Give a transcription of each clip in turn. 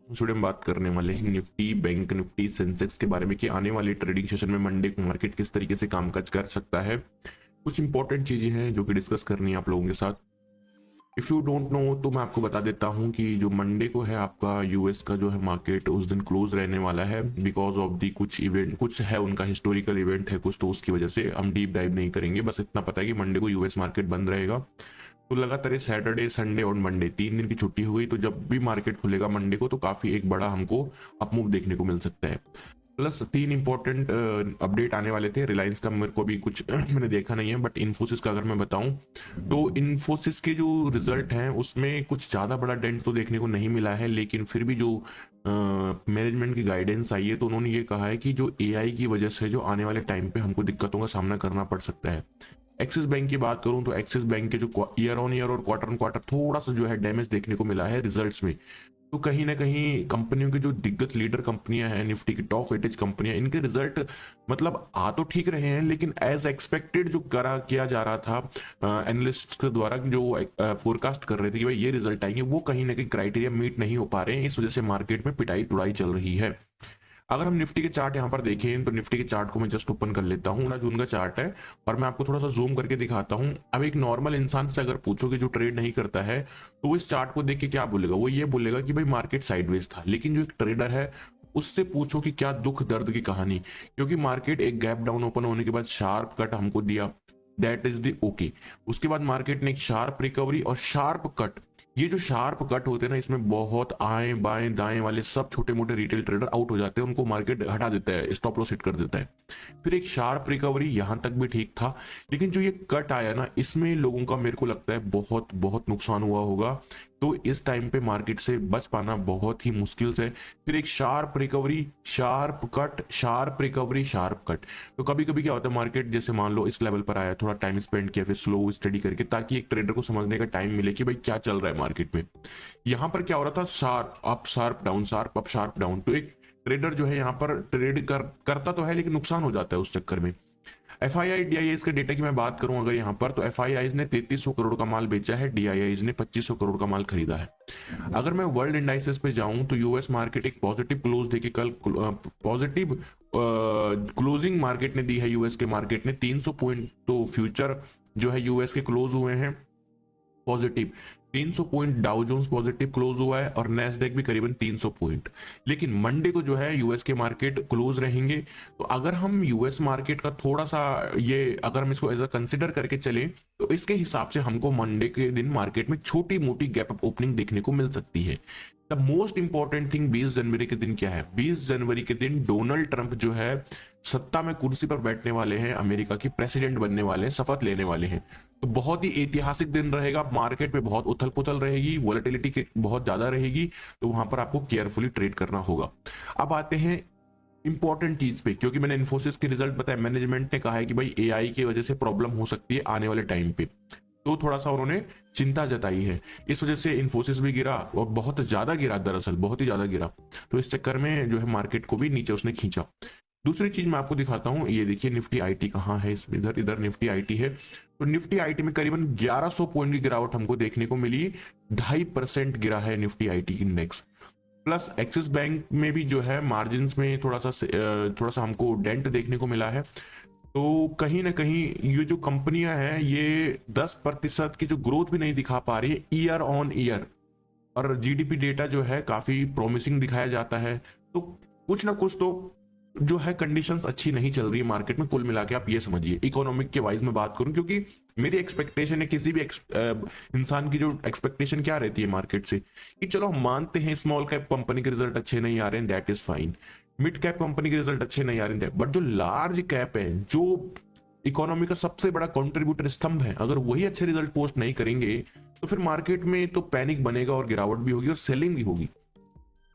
Student हम बात करने वाले हैं निफ्टी, बैंक निफ्टी, सेंसेक्स के बारे में कि आने वाले ट्रेडिंग सेशन में मंडे को मार्केट किस तरीके से कामकाज कर सकता है। कुछ इंपॉर्टेंट चीजें हैं जो कि डिस्कस करनी है आप लोगों के साथ। इफ यू डोंट नो तो मैं आपको बता देता हूं कि जो मंडे को है आपका यूएस का जो है मार्केट उस दिन क्लोज रहने वाला है बिकॉज ऑफ दी कुछ इवेंट, कुछ है उनका हिस्टोरिकल इवेंट है कुछ, तो उसकी वजह से हम डीप डाइव नहीं करेंगे। बस इतना पता है कि मंडे को यूएस मार्केट बंद रहेगा। तो लगातार ये सैटरडे, संडे और मंडे 3 दिन की छुट्टी हो गई, तो जब भी मार्केट खुलेगा मंडे को तो काफी एक बड़ा हमको अपमूव देखने को मिल सकता है। प्लस 3 इंपॉर्टेंट अपडेट आने वाले थे। रिलायंस का मेरे को भी कुछ मैंने देखा नहीं है, बट इन्फोसिस का अगर मैं बताऊं तो इन्फोसिस के जो रिजल्ट हैं उसमें कुछ ज्यादा बड़ा डेंट तो देखने को नहीं मिला है, लेकिन फिर भी जो मैनेजमेंट की गाइडेंस आई है तो उन्होंने ये कहा है कि जो एआई की वजह से जो आने वाले टाइम पे हमको दिक्कतों का सामना करना पड़ सकता है। एक्सिस बैंक की बात करूं तो एक्सिस बैंक के जो ईयर ऑन ईयर और क्वार्टर ऑन क्वार्टर थोड़ा सा जो है डैमेज देखने को मिला है रिजल्ट्स में। तो कहीं ना कहीं कंपनियों की जो दिग्गज लीडर कंपनियां हैं, निफ्टी की टॉप वेटेज कंपनियां, इनके रिजल्ट मतलब आ तो ठीक रहे हैं, लेकिन एज एक्सपेक्टेड जो करा किया जा रहा था एनालिस्ट्स के द्वारा जो फोरकास्ट कर रहे थे कि भाई ये रिजल्ट आएंगे, वो कहीं ना कहीं क्राइटेरिया मीट नहीं हो पा रहे हैं। इस वजह से मार्केट में पिटाई तुड़ाई चल रही है। अगर हम निफ्टी के चार्ट यहाँ पर देखें तो निफ्टी के चार्ट को मैं जस्ट ओपन कर लेता हूँ ना, जून का चार्ट है और मैं आपको थोड़ा सा जूम करके दिखाता हूँ। अब एक नॉर्मल इंसान से अगर पूछोगे जो ट्रेड नहीं करता है तो वो इस चार्ट को देख के क्या बोलेगा, वो ये बोलेगा कि भाई मार्केट साइडवेज था। लेकिन जो एक ट्रेडर है उससे पूछो कि क्या दुख दर्द की कहानी, क्योंकि मार्केट एक गैप डाउन ओपन होने के बाद शार्प कट हमको दिया, दैट इज द ओके। उसके बाद मार्केट ने एक शार्प रिकवरी और शार्प कट। ये जो शार्प कट होते हैं ना, इसमें बहुत आए बाएं दाएं वाले सब छोटे मोटे रिटेल ट्रेडर आउट हो जाते हैं, उनको मार्केट हटा देता है, स्टॉप लॉस हिट कर देता है। फिर एक शार्प रिकवरी, यहां तक भी ठीक था, लेकिन जो ये कट आया ना इसमें लोगों का मेरे को लगता है बहुत बहुत नुकसान हुआ होगा। तो इस टाइम पे मार्केट से बच पाना बहुत ही मुश्किल से। फिर एक sharp recovery, sharp cut, sharp recovery, sharp cut. तो कभी कभी क्या होता है, मार्केट जैसे मान लो इस लेवल पर आया, थोड़ा टाइम स्पेंड किया, फिर स्लो स्टडी करके, ताकि एक ट्रेडर को समझने का टाइम मिले कि भाई क्या चल रहा है मार्केट में। यहां पर क्या हो रहा था, sharp up sharp down, sharp up sharp down. तो एक ट्रेडर जो है यहाँ पर करता तो है लेकिन नुकसान हो जाता है उस चक्कर में। एफआईआई डीआईआईज के डेटा की मैं बात करूं अगर यहाँ पर, तो एफआईआईज ने 3300 करोड़ का माल बेचा है, डीआईआईज ने 2500 करोड़ का माल खरीदा है। अगर मैं वर्ल्ड इंडाइसेस पे जाऊं तो यूएस मार्केट एक पॉजिटिव क्लोज देखिए, कल पॉजिटिव क्लोजिंग मार्केट ने दी है यूएस के मार्केट ने 300 पॉइंट। तो फ्यूचर जो है यूएस के क्लोज हुए हैं positive, 300 point Dow Jones positive close हुआ है और नेस्डेक भी करीबन 300 पॉइंट। लेकिन मंडे को जो है यूएस के मार्केट क्लोज रहेंगे। तो अगर हम यूएस मार्केट का थोड़ा सा ये अगर हम इसको एज अ कंसिडर करके चले तो इसके हिसाब से हमको मंडे के दिन मार्केट में छोटी मोटी गैप अप ओपनिंग देखने को मिल सकती है। द मोस्ट इंपॉर्टेंट थिंग 20 जनवरी के दिन क्या है, 20 जनवरी के दिन डोनाल्ड ट्रंप जो है सत्ता में कुर्सी पर बैठने वाले हैं, अमेरिका की प्रेसिडेंट बनने वाले हैं, शपथ लेने वाले हैं। तो बहुत ही ऐतिहासिक दिन रहेगा, मार्केट में बहुत उथल पुथल रहेगी, वोलेटिलिटी बहुत ज्यादा रहेगी, तो वहां पर आपको केयरफुली ट्रेड करना होगा। अब आते हैं इंपॉर्टेंट चीज पे, क्योंकि मैंने इन्फोसिस के रिजल्ट बताया, मैनेजमेंट ने कहा है कि भाई एआई की वजह से प्रॉब्लम हो सकती है आने वाले टाइम पे, तो थोड़ा सा उन्होंने चिंता जताई है। इस वजह से इन्फोसिस भी गिरा और बहुत ज्यादा गिरा, दरअसल बहुत ही ज्यादा गिरा। तो इस चक्कर में जो है मार्केट को भी नीचे उसने खींचा। दूसरी चीज मैं आपको दिखाता हूं, ये देखिए निफ्टी आईटी कहां है, इस इधर इधर निफ्टी आईटी है। तो निफ्टी आईटी में करीबन 1100 पॉइंट की गिरावट हमको देखने को मिली, 2.5% गिरा है Nifty IT index. Plus axis bank में भी जो है मार्जिन में थोड़ा सा हमको डेंट देखने को मिला है। तो कहीं ना कहीं ये जो कंपनियां हैं ये 10% की जो ग्रोथ भी नहीं दिखा पा रही है ईयर ऑन ईयर, और जीडीपी डेटा जो है काफी प्रॉमिसिंग दिखाया जाता है। तो कुछ ना कुछ तो जो है कंडीशंस अच्छी नहीं चल रही है मार्केट में। कुल मिला के आप ये समझिए, इकोनॉमिक के वाइज में बात करूं, क्योंकि मेरी एक्सपेक्टेशन है, किसी भी इंसान की जो एक्सपेक्टेशन क्या रहती है मार्केट से, कि चलो हम मानते हैं स्मॉल कैप कंपनी के रिजल्ट अच्छे नहीं आ रहे हैं, that is fine, mid cap company के रिजल्ट अच्छे नहीं आ रहे हैं, बट जो लार्ज कैप है, जो इकोनॉमी का सबसे बड़ा कंट्रीब्यूटर स्तंभ है, अगर वही अच्छे रिजल्ट पोस्ट नहीं करेंगे तो फिर मार्केट में तो पैनिक बनेगा और गिरावट भी होगी और सेलिंग भी होगी।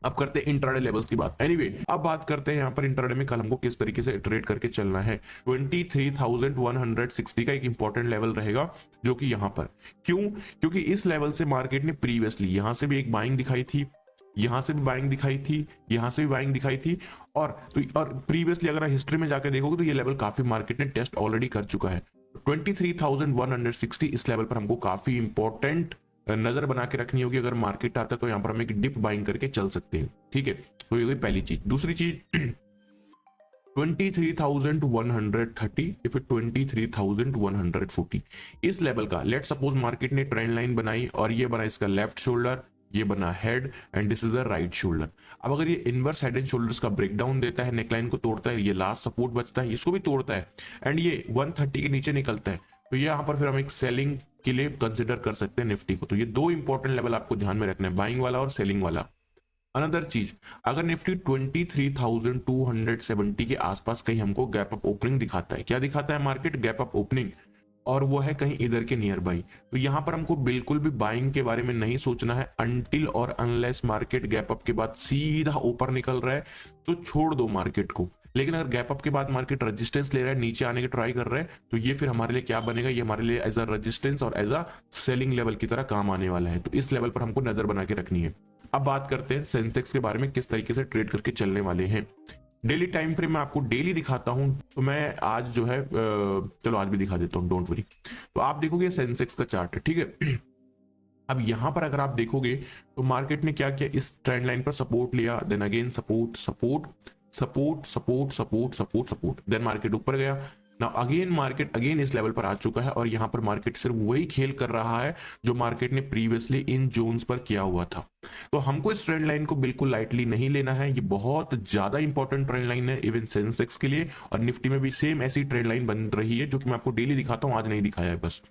अब करते हैं इंट्राडे लेवल्स की बात। एनीवे, अब बात करते हैं यहाँ पर इंट्राडे में कल हमको किस तरीके से ट्रेड करके चलना है। 23,160 का एक इंपॉर्टेंट लेवल रहेगा, जो कि यहाँ पर क्यों, क्योंकि इस लेवल से मार्केट ने प्रीवियसली यहां से भी एक बाइंग दिखाई थी, यहां से भी बाइंग दिखाई थी, यहां से भी बाइंग दिखाई थी, और प्रीवियसली अगर हिस्ट्री में जाकर देखोगे तो ये लेवल काफी मार्केट ने टेस्ट ऑलरेडी कर चुका है। 23,160 इस लेवल पर हमको काफी इंपॉर्टेंट नजर बना के रखनी होगी। अगर मार्केट आता है तो यहाँ पर हम एक डिप बाइंग करके चल सकते हैं, ठीक है। तो ये हुई पहली चीज। दूसरी चीज 23,130 या फिर 23,140 इस लेवल का, लेट सपोज मार्केट ने ट्रेंड लाइन बनाई और ये बना इसका लेफ्ट शोल्डर, ये बना head and this is the right shoulder. अब अगर ये इनवर्स हेड एंड शोल्डर्स का ब्रेकडाउन देता है, नेकलाइन को तोड़ता है, ये लास्ट सपोर्ट बचता है, इसको भी तोड़ता है एंड ये 130 के नीचे निकलता है, तो ये यहाँ पर फिर हम एक सेलिंग के लिए कंसिडर कर सकते हैं निफ्टी को। तो ये दो इंपॉर्टेंट लेवल आपको ध्यान में रखना है, बाइंग वाला और सेलिंग वाला। अनदर चीज, अगर निफ्टी 23,270 के आसपास कहीं हमको गैप अप ओपनिंग दिखाता है, क्या दिखाता है मार्केट? गैप अप ओपनिंग, और वो है कहीं इधर के नियर बाई, तो यहां पर हमको बिल्कुल भी बाइंग के बारे में नहीं सोचना है अनटिल और अनलेस मार्केट गैप अप के बाद सीधा ऊपर निकल रहा है तो छोड़ दो मार्केट को। लेकिन अगर गैप अप के बाद मार्केट रेजिस्टेंस ले रहा है, नीचे आने की ट्राई कर रहा है, तो ये फिर हमारे लिए क्या बनेगा? ये हमारे लिए एज अ रेजिस्टेंस और एज अ सेलिंग लेवल की तरह काम आने वाला है। तो इस लेवल पर हमको नजर बना के रखनी है। अब बात करते हैं सेंसेक्स के बारे में, किस तरीके से ट्रेड करके चलने वाले हैं। डेली टाइम फ्रेम में आपको डेली दिखाता हूं, तो मैं आज जो है चलो आज भी दिखा देता हूं, डोंट वरी। तो आप देखोगे सेंसेक्स का चार्ट है, ठीक है। अब यहां पर अगर आप देखोगे तो मार्केट ने क्या किया, इस ट्रेंड लाइन पर सपोर्ट लिया, then again support support support support support support support, then market ऊपर गया। ना अगेन मार्केट अगेन इस लेवल पर आ चुका है और यहां पर मार्केट सिर्फ वही खेल कर रहा है जो मार्केट ने प्रीवियसली इन जोन्स पर किया हुआ था। तो हमको इस ट्रेंड लाइन को बिल्कुल लाइटली नहीं लेना है, ये बहुत ज्यादा इंपॉर्टेंट ट्रेंड लाइन है इवन सेंसेक्स के लिए, और निफ्टी में भी सेम ऐसी ट्रेंड लाइन बन रही है जो कि मैं आपको डेली दिखाता हूं, आज नहीं दिखाया है बस।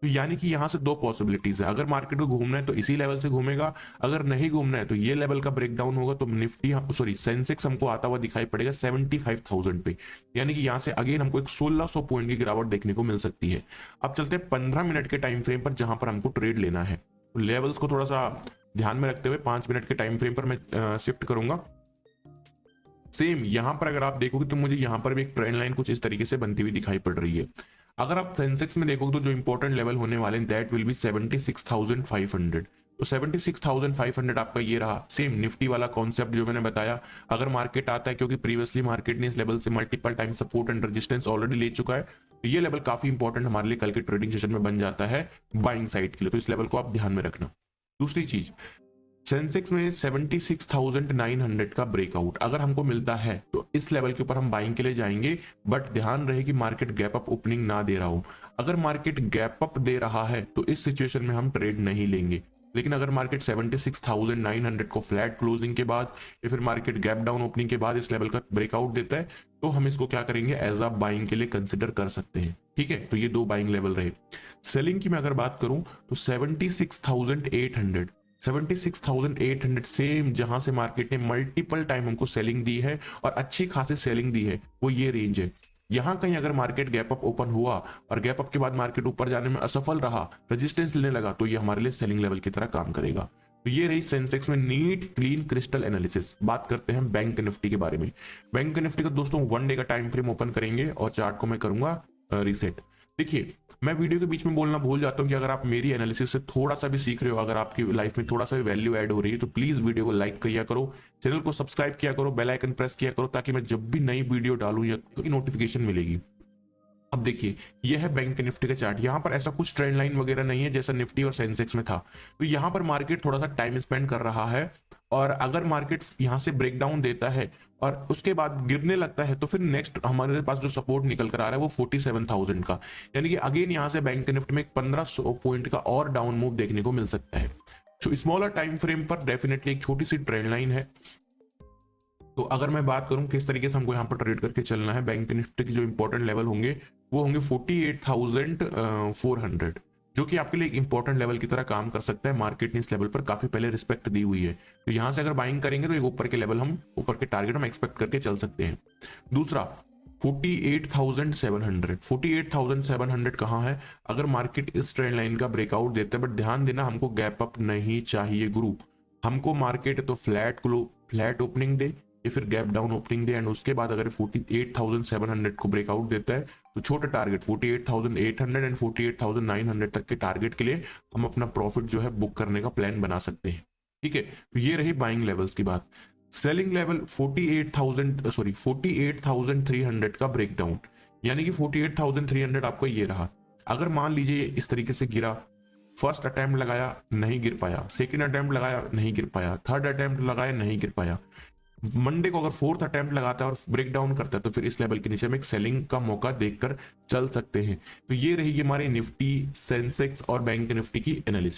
तो यानी कि यहां से दो पॉसिबिलिटीज है, अगर मार्केट को घूमना है तो इसी लेवल से घूमेगा, अगर नहीं घूमना है तो ये लेवल का ब्रेकडाउन होगा, तो निफ्टी सॉरी सेंसेक्स हमको आता हुआ दिखाई पड़ेगा 75,000 पे, यानी कि यहां से अगेन हमको एक 1600 पॉइंट की गिरावट देखने को मिल सकती है। अब चलते हैं 15 मिनट के टाइम फ्रेम पर जहां पर हमको ट्रेड लेना है। तो लेवल्स को थोड़ा सा ध्यान में रखते हुए 5 मिनट के टाइम फ्रेम पर मैं शिफ्ट करूंगा। सेम यहां पर अगर आप देखोगे तो मुझे यहां पर भी एक ट्रेंड लाइन कुछ इस तरीके से बनती हुई दिखाई पड़ रही है। अगर आप सेंसेक्स में देखोगे तो जो इंपॉर्टेंट लेवल होने वाले हैं दैट विल बी 76,500। तो 76,500 आपका ये रहा। सेम निफ्टी वाला कॉन्सेप्ट जो मैंने बताया, अगर मार्केट आता है, क्योंकि प्रीवियसली मार्केट ने इस लेवल से multiple time support and resistance already ले चुका है, तो ये लेवल काफी इंपॉर्टेंट हमारे लिए कल के ट्रेडिंग सेशन में बन जाता है बाइंग साइड के लिए, तो इस लेवल को आप ध्यान में रखना। दूसरी चीज, सेंसेक्स में 76,900 का ब्रेकआउट अगर हमको मिलता है तो इस लेवल के ऊपर हम बाइंग के लिए जाएंगे, बट ध्यान रहे कि मार्केट गैप अप ओपनिंग ना दे रहा हो। अगर मार्केट गैप अप दे रहा है तो इस सिचुएशन में हम ट्रेड नहीं लेंगे, लेकिन अगर मार्केट 76,900 को फ्लैट क्लोजिंग के बाद या फिर मार्केट गैप डाउन ओपनिंग के बाद इस लेवल का ब्रेकआउट देता है तो हम इसको क्या करेंगे, एज अ बाइंग के लिए कंसिडर कर सकते हैं, ठीक है। तो ये दो बाइंग लेवल रहे। सेलिंग की मैं अगर बात करूं तो 76,800 सेम जहां से मार्केट ने मल्टीपल टाइम हमको सेलिंग दी है और अच्छी खासी सेलिंग दी है, वो ये रेंज है। यहां कहीं अगर मार्केट गैप अप ओपन हुआ और गैप अप के बाद मार्केट ऊपर जाने में असफल रहा, रेजिस्टेंस लेने लगा, तो ये हमारे लिए सेलिंग लेवल की तरह काम करेगा। तो ये रही सेंसेक्स में नीट क्लीन क्रिस्टल एनालिसिस। बात करते हैं बैंक निफ्टी के बारे में। बैंक निफ्टी का दोस्तों 1 डे का टाइम फ्रेम ओपन करेंगे और चार्ट को मैं करूंगा रीसेट। देखिए, मैं वीडियो के बीच में बोलना भूल जाता हूं कि अगर आप मेरी एनालिसिस से थोड़ा सा भी सीख रहे हो, अगर आपकी लाइफ में थोड़ा सा भी वैल्यू ऐड हो रही है, तो प्लीज वीडियो को लाइक किया करो, चैनल को सब्सक्राइब किया करो, बेल आइकन प्रेस किया करो, ताकि मैं जब भी नई वीडियो डालूं या नोटिफिकेशन मिलेगी। अब देखिए, यह है बैंक निफ्टी का चार्ट। यहां पर ऐसा कुछ ट्रेंड लाइन वगैरह नहीं है जैसा निफ्टी और सेंसेक्स में था। तो यहां पर मार्केट थोड़ा सा टाइम स्पेंड कर रहा है, और अगर मार्केट यहां से ब्रेकडाउन देता है और उसके बाद गिरने लगता है, तो फिर नेक्स्ट हमारे पास जो सपोर्ट निकल कर आ रहा है वो 47,000 का, यानी कि अगेन यहां से बैंक निफ्टी में 1500 पॉइंट का और डाउन मूव देखने को मिल सकता है। तो स्मॉलर टाइम फ्रेम पर डेफिनेटली एक छोटी सी ट्रेंड लाइन है। तो अगर मैं बात करूं किस तरीके से हमको यहाँ पर ट्रेड करके चलना है, बैंक निफ्टी के जो इंपॉर्टेंट लेवल होंगे वो होंगे 48,400, जो कि आपके लिए एक इंपॉर्टेंट लेवल की तरह काम कर सकता है। मार्केट ने इस लेवल पर काफी पहले रिस्पेक्ट दी हुई है, तो यहां से अगर बाइंग करेंगे तो एक ऊपर के लेवल हम ऊपर के टारगेट हम एक्सपेक्ट करके चल सकते हैं। दूसरा 48,700 कहां है? अगर मार्केट इस ट्रेंड लाइन का ब्रेकआउट देता है, बट ध्यान देना हमको गैप अप नहीं चाहिए गुरु, हमको मार्केट तो फ्लैट ओपनिंग दे या फिर gap down opening they, and उसके बाद अगर 48,700 को ब्रेकआउट देता है तो छोटा टारगेट 48,800 एंड 48,900 तक के टारगेट के लिए हम अपना प्रॉफिट जो है बुक करने का प्लान बना सकते हैं, ठीक है। तो ये रही बाइंग लेवल्स की बात। सेलिंग लेवल 48,300 का ब्रेकडाउन, यानी कि 48,300 आपको ये रहा। अगर मान लीजिए इस तरीके से गिरा फर्स्ट अटेम्प्ट लगाया नहीं गिर पाया, सेकंड अटेम्प्ट लगाया नहीं गिर पाया, थर्ड अटेम्प्ट लगाया नहीं गिर पाया, मंडे को अगर फोर्थ अटेम्प्ट लगाता है और ब्रेक डाउन करता है तो फिर इस लेवल के नीचे हम एक सेलिंग का मौका देखकर चल सकते हैं। तो ये रहेगी हमारी निफ्टी, सेंसेक्स और बैंक निफ्टी की एनालिसिस।